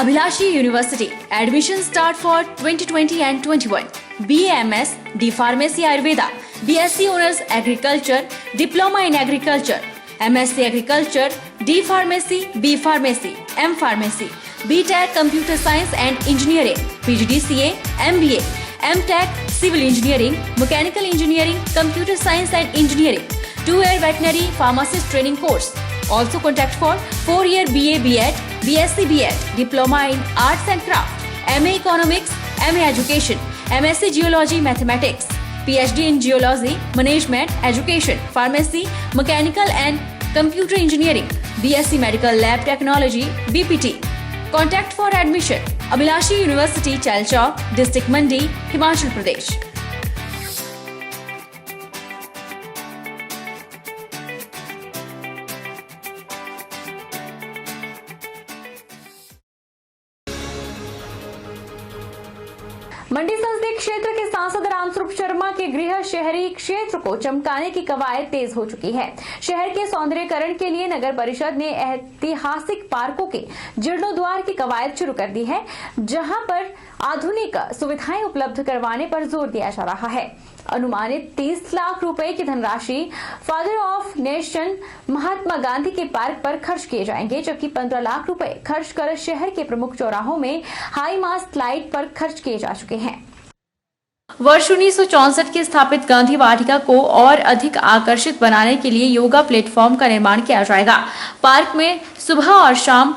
Abhilashi University. Admission start for 2020 and 21. BAMS, D Pharmacy Ayurveda, BSc Honors Agriculture, Diploma in Agriculture, MSc Agriculture, D Pharmacy, B Pharmacy, M Pharmacy, BTech Computer Science and Engineering, PGDCA, MBA, MTech Civil Engineering, Mechanical Engineering, Computer Science and Engineering, 2-year Veterinary Pharmacist Training Course. Also contact for 4-year BA BEd, BSc BEd, Diploma in Arts and Craft, MA Economics, MA Education, MSc Geology Mathematics, PhD in Geology, Management, Education, Pharmacy, Mechanical and Computer Engineering, BSc Medical Lab Technology, BPT. Contact for admission. Abhilashi University, Chalchawk, District Mandi, Himachal Pradesh. मंडी संसदीय क्षेत्र के सांसद रामस्वरूप शर्मा के गृह शहरी क्षेत्र को चमकाने की कवायद तेज हो चुकी है। शहर के सौंदर्यीकरण के लिए नगर परिषद ने ऐतिहासिक पार्कों के जीर्णोद्वार की कवायद शुरू कर दी है, जहां पर आधुनिक सुविधाएं उपलब्ध करवाने पर जोर दिया जा रहा है। अनुमानित 30 लाख रुपए की धनराशि father of nation Mahatma Gandhi के पार्क पर खर्च किए जाएंगे, जबकि 15 लाख रुपए खर्च कर शहर के प्रमुख चौराहों में हाई मास्ट लाइट पर खर्च किए जा चुके हैं। वर्ष 1964 के स्थापित गांधी वाटिका को और अधिक आकर्षित बनाने के लिए योगा प्लेटफॉर्म का निर्माण किया जाएगा। पार्क में सुबह और शाम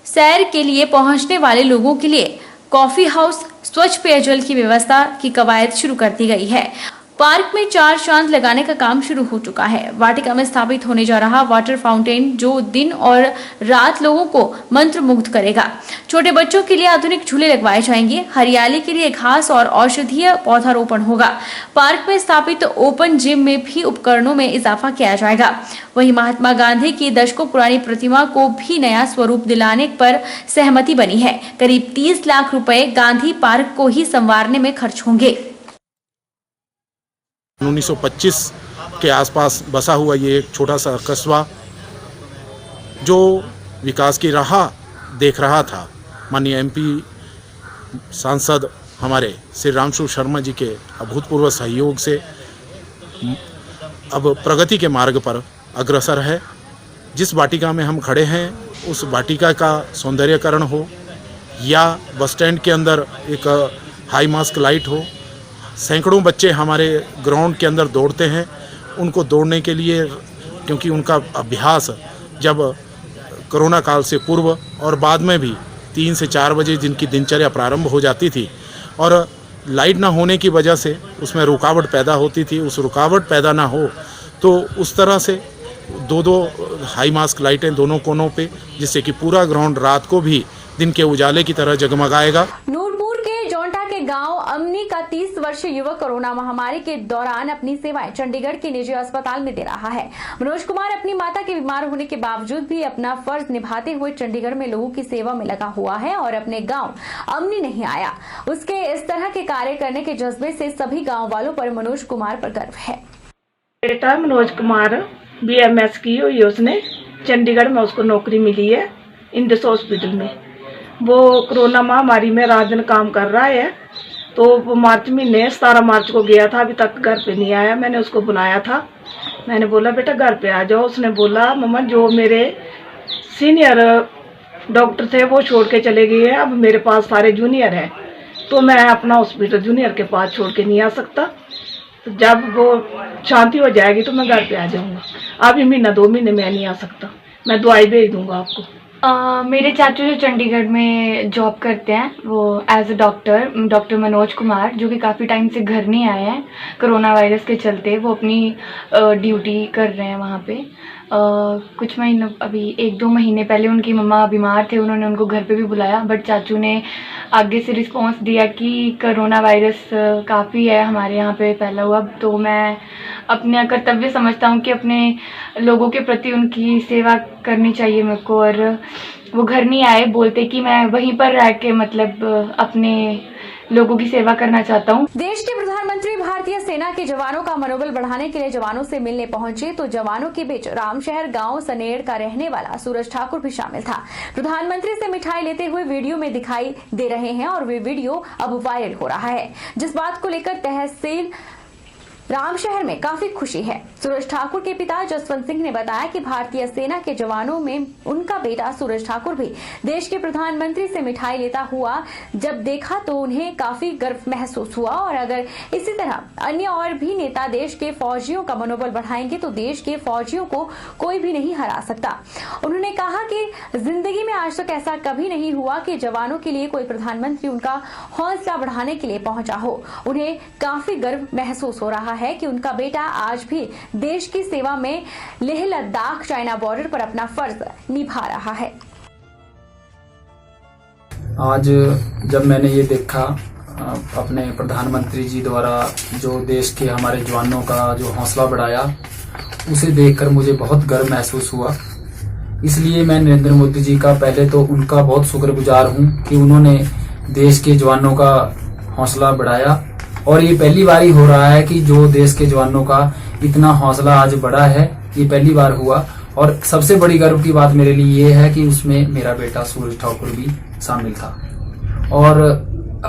सैर के लिए पहुंचने वाले लोगों के लिए कॉफी हाउस, स्वच्छ पेयजल की व्यवस्था की कवायद शुरू कर दी गई है। पार्क में 4 चांद लगाने का काम शुरू हो चुका है। वाटिका में स्थापित होने जा रहा वाटर फाउंटेन जो दिन और रात लोगों को मंत्र मुग्ध करेगा। छोटे बच्चों के लिए आधुनिक झूले लगवाए जाएंगे। हरियाली के लिए घास और औषधीय पौधारोपण होगा। पार्क में स्थापित ओपन जिम में भी उपकरणों में इजाफा किया जाएगा। वहीं महात्मा गांधी की दशकों पुरानी प्रतिमा को भी नया स्वरूप दिलाने पर सहमति बनी है। करीब 30 लाख रुपए गांधी पार्क को ही संवारने में खर्च होंगे। 1925 के आसपास बसा हुआ ये एक छोटा सा कस्बा जो विकास की राह देख रहा था, माननीय एमपी सांसद हमारे श्री रामस्वरूप शर्मा जी के अभूतपूर्व सहयोग से अब प्रगति के मार्ग पर अग्रसर है। जिस वाटिका में हम खड़े हैं उस वाटिका का सौंदर्यीकरण हो या बस स्टैंड के अंदर एक हाई मास्क लाइट हो, सैकड़ों बच्चे हमारे ग्राउंड के अंदर दौड़ते हैं। उनको दौड़ने के लिए, क्योंकि उनका अभ्यास जब कोरोना काल से पूर्व और बाद में भी 3 से 4 बजे जिनकी दिनचर्या प्रारंभ हो जाती थी और लाइट ना होने की वजह से उसमें रुकावट पैदा होती थी, उस रुकावट पैदा ना हो तो उस तरह से 2-2 हाई मास्क लाइटें दोनों कोनों पे, जिससे कि पूरा ग्राउंड रात को भी दिन के उजाले की तरह जगमगाएगा। गांव अमनी का 30 वर्षीय युवक कोरोना महामारी के दौरान अपनी सेवाएं चंडीगढ़ के निजी अस्पताल में दे रहा है। मनोज कुमार अपनी माता के बीमार होने के बावजूद भी अपना फर्ज निभाते हुए चंडीगढ़ में लोगों की सेवा में लगा हुआ है और अपने गांव अमनी नहीं आया। उसके इस तरह के कार्य करने के जज्बे से सभी गाँव वालों पर मनोज कुमार पर गर्व है। बेटा मनोज कुमार BMS की हुई, उसने चंडीगढ़ में उसको नौकरी मिली है इंडस हॉस्पिटल में। वो कोरोना महामारी में रात दिन काम कर रहा है। तो वो मार्च महीने 17 मार्च को गया था, अभी तक घर पे नहीं आया। मैंने उसको बुलाया था, मैंने बोला बेटा घर पे आ जाओ। उसने बोला मम्मा जो मेरे सीनियर डॉक्टर थे वो छोड़ के चले गए हैं, अब मेरे पास सारे जूनियर हैं, तो मैं अपना हॉस्पिटल जूनियर के पास छोड़ के नहीं आ सकता। तो जब वो शांति हो जाएगी तो मैं घर पे आ जाऊँगा। अभी महीना 2 महीने में नहीं आ सकता, मैं दवाई भेज दूँगा आपको। मेरे चाचू जो चंडीगढ़ में जॉब करते हैं, वो as a doctor Manoj Kumar, जो कि काफ़ी टाइम से घर नहीं आए हैं कोरोना वायरस के चलते। वो अपनी ड्यूटी कर रहे हैं वहाँ पे। कुछ महीनों, अभी 1-2 महीने पहले उनकी मम्मा बीमार थे, उन्होंने उनको घर पे भी बुलाया, बट चाचू ने आगे से रिस्पॉन्स दिया कि कोरोना वायरस काफ़ी है हमारे यहाँ पे फैला हुआ। तो मैं अपना कर्तव्य समझता हूँ कि अपने लोगों के प्रति उनकी सेवा करनी चाहिए मेरे को। और वो घर नहीं आए, बोलते कि मैं वहीं पर रह के मतलब अपने लोगों की सेवा करना चाहता हूँ। देश के प्रधानमंत्री भारतीय भारतीय सेना के जवानों का मनोबल बढ़ाने के लिए जवानों से मिलने पहुंचे तो जवानों के बीच रामशहर गांव सनेड़ का रहने वाला सूरज ठाकुर भी शामिल था। प्रधानमंत्री से मिठाई लेते हुए वीडियो में दिखाई दे रहे हैं और वे वीडियो अब वायरल हो रहा है, जिस बात को लेकर तहसील रामशहर में काफी खुशी है। सूरज ठाकुर के पिता जसवंत सिंह ने बताया कि भारतीय सेना के जवानों में उनका बेटा सूरज ठाकुर भी देश के प्रधानमंत्री से मिठाई लेता हुआ जब देखा तो उन्हें काफी गर्व महसूस हुआ और अगर इसी तरह अन्य और भी नेता देश के फौजियों का मनोबल बढ़ाएंगे तो देश के फौजियों को कोई भी नहीं हरा सकता। उन्होंने कहा कि जिंदगी में आज तक ऐसा कभी नहीं हुआ कि जवानों के लिए कोई प्रधानमंत्री उनका हौसला बढ़ाने के लिए पहुंचा हो। उन्हें काफी गर्व महसूस हो रहा है कि उनका बेटा आज भी देश की सेवा में लेह लद्दाख चाइना बॉर्डर पर अपना फर्ज निभा रहा है। आज जब मैंने ये देखा अपने प्रधानमंत्री जी द्वारा जो देश के हमारे जवानों का जो हौसला बढ़ाया, उसे देखकर मुझे बहुत गर्व महसूस हुआ। इसलिए मैं नरेंद्र मोदी जी का पहले तो उनका बहुत शुक्रगुजार हूँ कि उन्होंने देश के जवानों का हौसला बढ़ाया और ये पहली बार ही हो रहा है कि जो देश के जवानों का इतना हौसला आज बढ़ा है, ये पहली बार हुआ। और सबसे बड़ी गर्व की बात मेरे लिए ये है कि उसमें मेरा बेटा सूरज ठाकुर भी शामिल था। और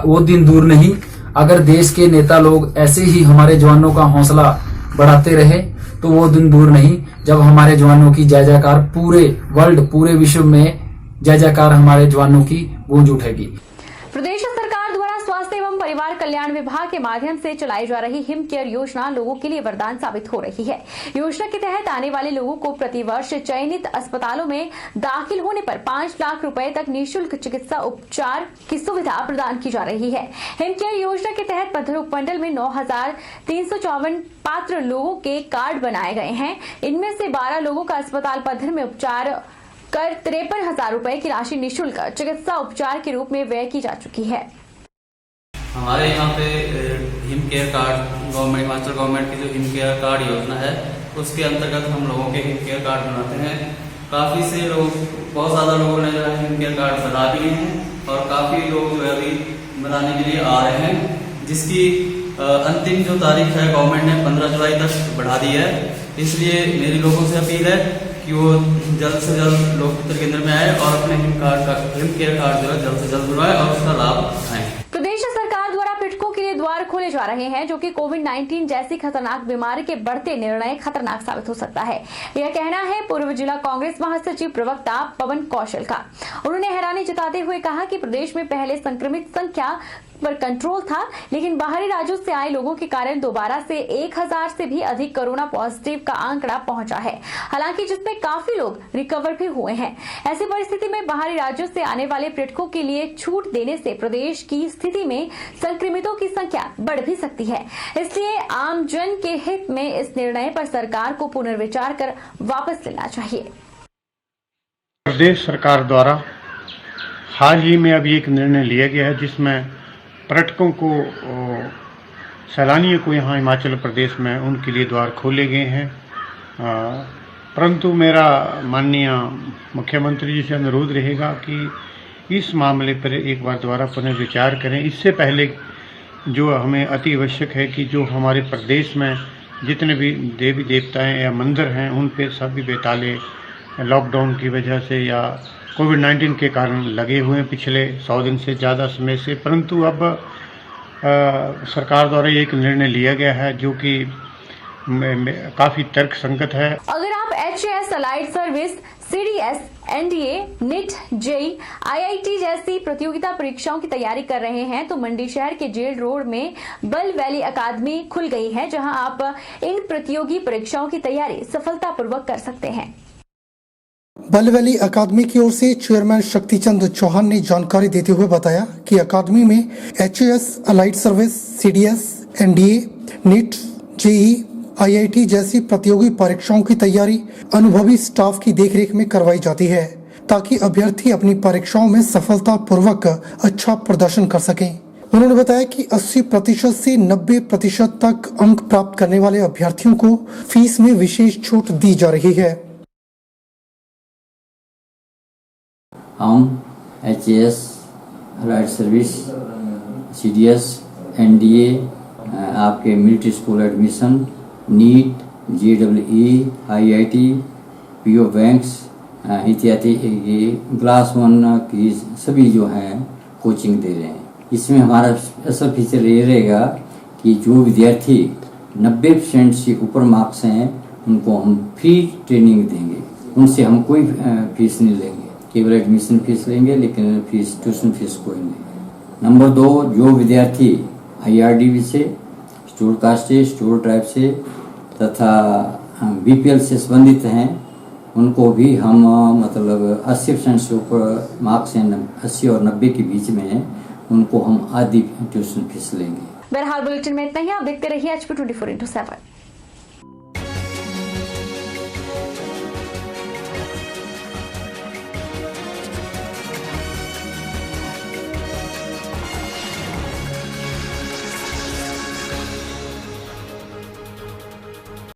वो दिन दूर नहीं, अगर देश के नेता लोग ऐसे ही हमारे जवानों का हौसला बढ़ाते रहे तो वो दिन दूर नहीं जब हमारे जवानों की जय जयकार पूरे वर्ल्ड, पूरे विश्व में जय जयकार हमारे जवानों की गूंज उठेगी। प्रदेश सरकार द्वारा स्वास्थ्य एवं परिवार कल्याण विभाग के माध्यम से चलाई जा रही हिम केयर योजना लोगों के लिए वरदान साबित हो रही है। योजना के तहत आने वाले लोगों को प्रतिवर्ष चयनित अस्पतालों में दाखिल होने पर 5 लाख रुपए तक निःशुल्क चिकित्सा उपचार की सुविधा प्रदान की जा रही है। हिम केयर योजना के तहत पद्धर उपमंडल में 9,354 पात्र लोगों के कार्ड बनाए गए हैं। इनमें से 12 लोगों का अस्पताल पद्धर में उपचार कर 53,000 रुपए की राशि निःशुल्क चिकित्सा उपचार के रूप में व्यय की जा चुकी है। हमारे यहाँ pay him care card government, Himachal government की जो हिम केयर कार्ड योजना है उसके अंतर्गत हम लोगों के हिम केयर कार्ड बनाते हैं। काफ़ी से लोग, बहुत ज़्यादा लोगों ने जो है हिम केयर कार्ड बना दिए हैं और काफ़ी लोग जो है अभी बनाने के लिए आ रहे हैं, जिसकी अंतिम जो तारीख है गवर्नमेंट ने 15 जुलाई तक बढ़ा दी है। इसलिए मेरी लोगों से अपील है कि वो जल्द से जल्द लोकमित्र केंद्र में आए और अपने हिम केयर कार्ड जो है जल्द से जल्द बनवाए और उसका लाभ उठाएं। प्रदेश सरकार द्वारा पीड़ितों के लिए द्वार खोले जा रहे हैं, जो कि कोविड-19 जैसी खतरनाक बीमारी के बढ़ते निर्णय खतरनाक साबित हो सकता है। यह कहना है पूर्व जिला कांग्रेस महासचिव प्रवक्ता पवन कौशल का। उन्होंने हैरानी जताते हुए कहा कि प्रदेश में पहले संक्रमित संख्या पर कंट्रोल था, लेकिन बाहरी राज्यों से आए लोगों के कारण दोबारा से 1000 से भी अधिक कोरोना पॉजिटिव का आंकड़ा पहुंचा है, हालांकि जिसमें काफी लोग रिकवर भी हुए हैं। ऐसी परिस्थिति में बाहरी राज्यों से आने वाले पर्यटकों के लिए छूट देने से प्रदेश की स्थिति में संक्रमितों की संख्या बढ़ भी सकती है। इसलिए आम जन के हित में इस निर्णय पर सरकार को पुनर्विचार कर वापस लेना चाहिए। प्रदेश सरकार द्वारा हाल ही में अभी एक निर्णय लिया गया है जिसमें पर्यटकों को, सैलानियों को यहाँ हिमाचल प्रदेश में उनके लिए द्वार खोले गए हैं। परंतु मेरा माननीय मुख्यमंत्री जी से अनुरोध रहेगा कि इस मामले पर एक बार दोबारा पुनर्विचार करें। इससे पहले जो हमें अति आवश्यक है कि जो हमारे प्रदेश में जितने भी देवी देवता हैं या मंदिर हैं उन पे सभी बेताले लॉकडाउन की वजह से या कोविड-19 के कारण लगे हुए हैं पिछले 100 दिन से ज़्यादा समय से। परंतु अब सरकार द्वारा एक निर्णय लिया गया है जो कि काफ़ी तर्कसंगत है। अगर आप HAS allied service, CDS, NDA, NIT, JEE, IIT जैसी प्रतियोगिता परीक्षाओं की तैयारी कर रहे हैं तो मंडी शहर के जेल रोड में बल वैली अकादमी खुल गई है, जहां आप इन प्रतियोगी परीक्षाओं की तैयारी सफलतापूर्वक कर सकते हैं। बल वैली अकादमी की ओर से चेयरमैन शक्तिचंद चौहान ने जानकारी देते हुए बताया कि अकादमी में HAS allied service, CDS, NDA, NIT, JEE, IIT जैसी प्रतियोगी परीक्षाओं की तैयारी अनुभवी स्टाफ की देखरेख में करवाई जाती है, ताकि अभ्यर्थी अपनी परीक्षाओं में सफलतापूर्वक अच्छा प्रदर्शन कर सकें। उन्होंने बताया कि 80% से 90% तक अंक प्राप्त करने वाले अभ्यर्थियों को फीस में विशेष छूट दी जा रही है। हम HAS allied service, CDS, NDA, आपके military school admission, NEET, JEE, IIT, PO banks इत्यादि ये क्लास 1 की सभी जो हैं कोचिंग दे रहे हैं। इसमें हमारा ऐसा फीचर ये रहेगा कि जो विद्यार्थी 90% से ऊपर मार्क्स हैं उनको हम फ्री ट्रेनिंग देंगे। उनसे हम कोई फीस नहीं लेंगे, केवल एडमिशन फीस लेंगे, लेकिन फीस ट्यूशन फीस कोई नहीं। नंबर 2, जो विद्यार्थी IRDB से, शेड्यूल कास्ट से, शेड्यूल ट्राइब से तथा BPL से संबंधित हैं उनको भी हम मतलब 80% से ऊपर मार्क्स हैं, 80 और 90 के बीच में हैं, उनको हम आधी ट्यूशन फीस लेंगे। बहरहाल बुलेटिन में इतना ही। आप देखते रहिए HP 24/7।